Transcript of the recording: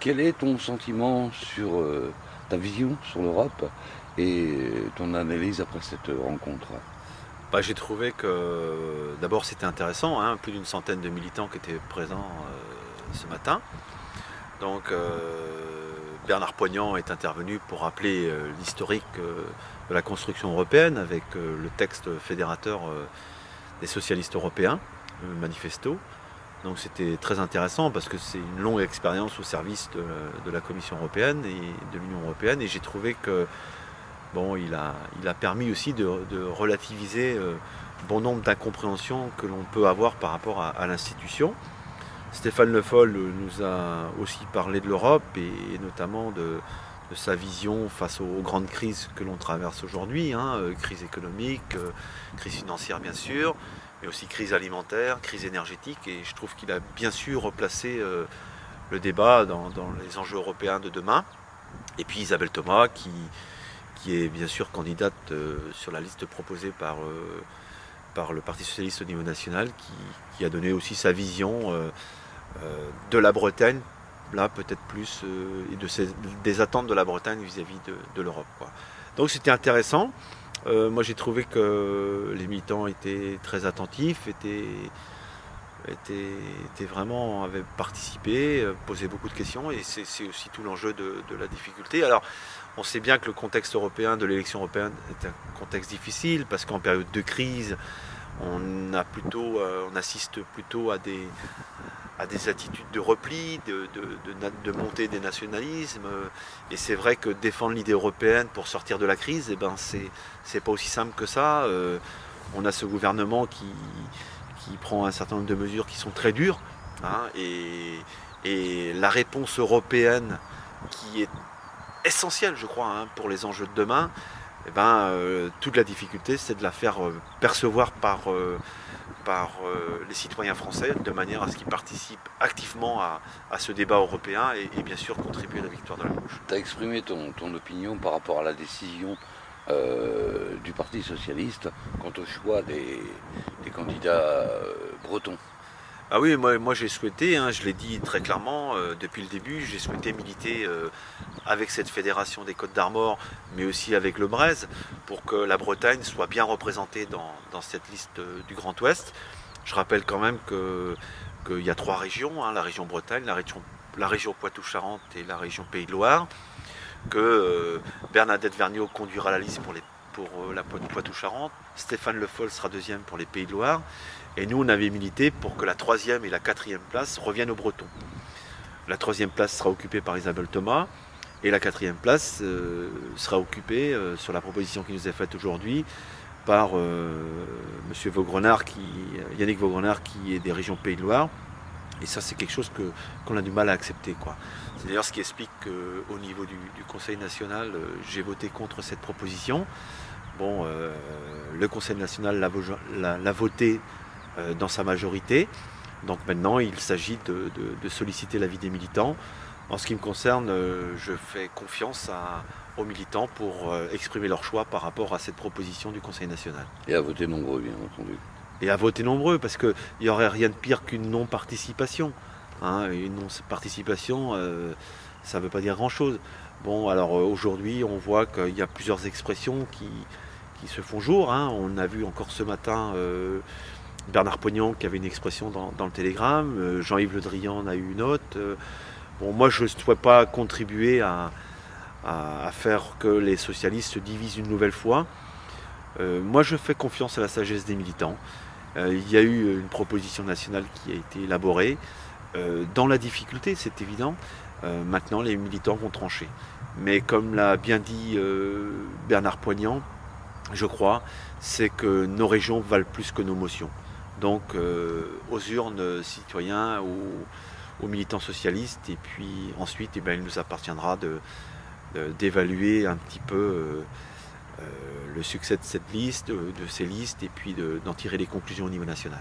Quel est ton sentiment sur ta vision sur l'Europe et ton analyse après cette rencontre? J'ai trouvé que d'abord c'était intéressant, hein, plus d'une centaine de militants qui étaient présents ce matin. Donc Bernard Poignant est intervenu pour rappeler l'historique de la construction européenne avec le texte fédérateur des socialistes européens, le manifesto. Donc c'était très intéressant parce que c'est une longue expérience au service de la Commission européenne et de l'Union européenne, et j'ai trouvé que il a permis aussi de relativiser bon nombre d'incompréhensions que l'on peut avoir par rapport à l'institution. Stéphane Le Foll nous a aussi parlé de l'Europe et notamment de sa vision face aux grandes crises que l'on traverse aujourd'hui, crise économique, crise financière bien sûr, mais aussi crise alimentaire, crise énergétique, et je trouve qu'il a bien su replacer le débat dans les enjeux européens de demain. Et puis Isabelle Thomas qui est bien sûr candidate sur la liste proposée par le Parti Socialiste au niveau national, qui a donné aussi sa vision de la Bretagne, là peut-être plus, et des attentes de la Bretagne vis-à-vis de l'Europe, quoi. Donc c'était intéressant. Moi j'ai trouvé que les militants étaient très attentifs, avaient participé, posé beaucoup de questions, et c'est aussi tout l'enjeu de la difficulté. Alors on sait bien que le contexte européen de l'élection européenne est un contexte difficile parce qu'en période de crise on assiste plutôt à des attitudes de repli, de montée des nationalismes, et c'est vrai que défendre l'idée européenne pour sortir de la crise, c'est pas aussi simple que ça. On a ce gouvernement qui prend un certain nombre de mesures qui sont très dures, et la réponse européenne qui est essentielle, je crois, pour les enjeux de demain, toute la difficulté, c'est de la faire percevoir par les citoyens français, de manière à ce qu'ils participent activement à ce débat européen et bien sûr contribuer à la victoire de la gauche. Tu as exprimé ton opinion par rapport à la décision du Parti Socialiste quant au choix des candidats bretons. Ah oui, moi j'ai souhaité, je l'ai dit très clairement depuis le début, j'ai souhaité militer avec cette fédération des Côtes d'Armor, mais aussi avec le Bresse, pour que la Bretagne soit bien représentée dans cette liste du Grand Ouest. Je rappelle quand même qu'il y a 3 régions, la région Bretagne, la région Poitou-Charentes et la région Pays de Loire, que Bernadette Vergnaud conduira la liste pour la Poitou-Charentes, Stéphane Le Foll sera deuxième pour les Pays de Loire, et nous on avait milité pour que la 3e et la 4e place reviennent aux Bretons. La 3e place sera occupée par Isabelle Thomas, et la 4e place sera occupée, sur la proposition qui nous est faite aujourd'hui, par Yannick Vaugrenard, qui est des régions Pays de Loire. Et ça, c'est quelque chose qu'on a du mal à accepter, quoi. C'est d'ailleurs ce qui explique qu'au niveau du Conseil national, j'ai voté contre cette proposition. Le Conseil national l'a voté dans sa majorité. Donc maintenant, il s'agit de solliciter l'avis des militants. En ce qui me concerne, je fais confiance aux militants pour exprimer leur choix par rapport à cette proposition du Conseil national. Et à voter nombreux, bien entendu. Et à voter nombreux, parce qu'il n'y aurait rien de pire qu'une non-participation. Une non-participation, ça ne veut pas dire grand-chose. Aujourd'hui, on voit qu'il y a plusieurs expressions qui se font jour. On a vu encore ce matin Bernard Poignant qui avait une expression dans le Télégramme, Jean-Yves Le Drian en a eu une autre. Moi, je ne souhaite pas contribuer à faire que les socialistes se divisent une nouvelle fois. Moi, je fais confiance à la sagesse des militants. Il y a eu une proposition nationale qui a été élaborée. Dans la difficulté, c'est évident. Maintenant, les militants vont trancher. Mais comme l'a bien dit Bernard Poignant, je crois, c'est que nos régions valent plus que nos motions. Donc, aux urnes citoyens, aux militants socialistes, et puis ensuite, il nous appartiendra d'évaluer un petit peu le succès de cette liste, de ces listes, et puis d'en tirer les conclusions au niveau national.